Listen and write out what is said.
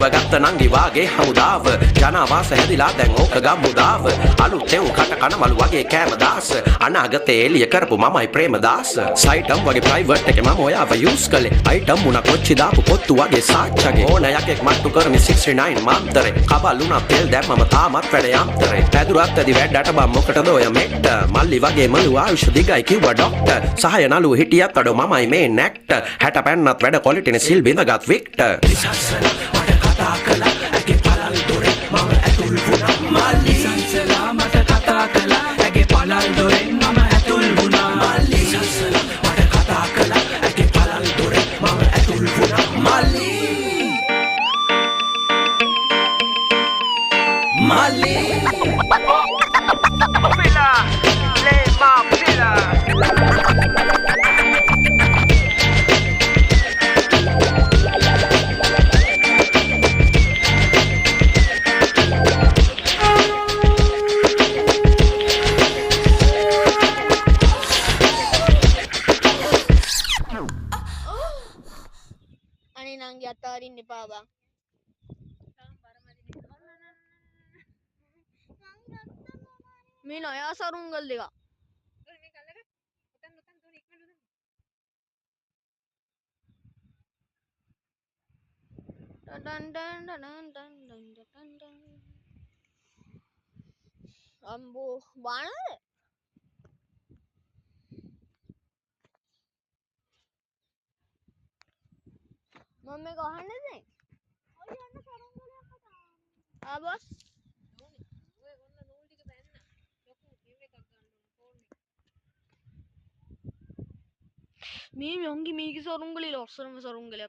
අඳුරගත්ත නංගි වාගේ හමුදාව ජනවාස හැදිලා දැන් ඕක ගම්මුදාව අලුතෙන් කට කන මලු වගේ කෑමදාස අනාගතේ එළිය කරපු මමයි ප්‍රේමදාස සයිටම් වගේ ප්‍රයිවට් එකේ මම ඔයාව යූස් කළේ අයිටම් මුණ කොච්චි දාපු පොත්තු වගේ සාච්චගේ ඕන යකෙක් මට්ටු කරමි 69 මාන්තරේ කබලුණා තෙල් දැම්මම තාමත් වැඩ යම්තරේ පැදුරත් ඇදි වැඩට බම් මොකටද ඔය මෙට්ට මල්ලි වගේ මලු ආයුෂ දිගයි කිව්වා ඩොක්ටර් සහය නලු හිටියත් අඩෝ මමයි මේ නැක්ට 60 පැන්නත් වැඩ කොලිටිනේ සිල් බිඳගත් වික්ටර් සසල මට කතා කළා ඇගේ පළල් දොරේ මම ඇතුල් වුණා මල්ලි සසල මට කතා කළා ඇගේ පළල් දොරේ මම ඇතුල් වුණා මල්ලි සසල මට කතා කළා ඇගේ පළල් දොරේ මම ඇතුල් වුණා මල්ලි මල්ලි Pila le ma pila Ani nang yatarin ni Baba. Mina ya sarungal diga. Ambo bana mummy को हरने दे हाँ बस मी होंगी मी की सोरूंगली लॉक्सर में सोरूंगली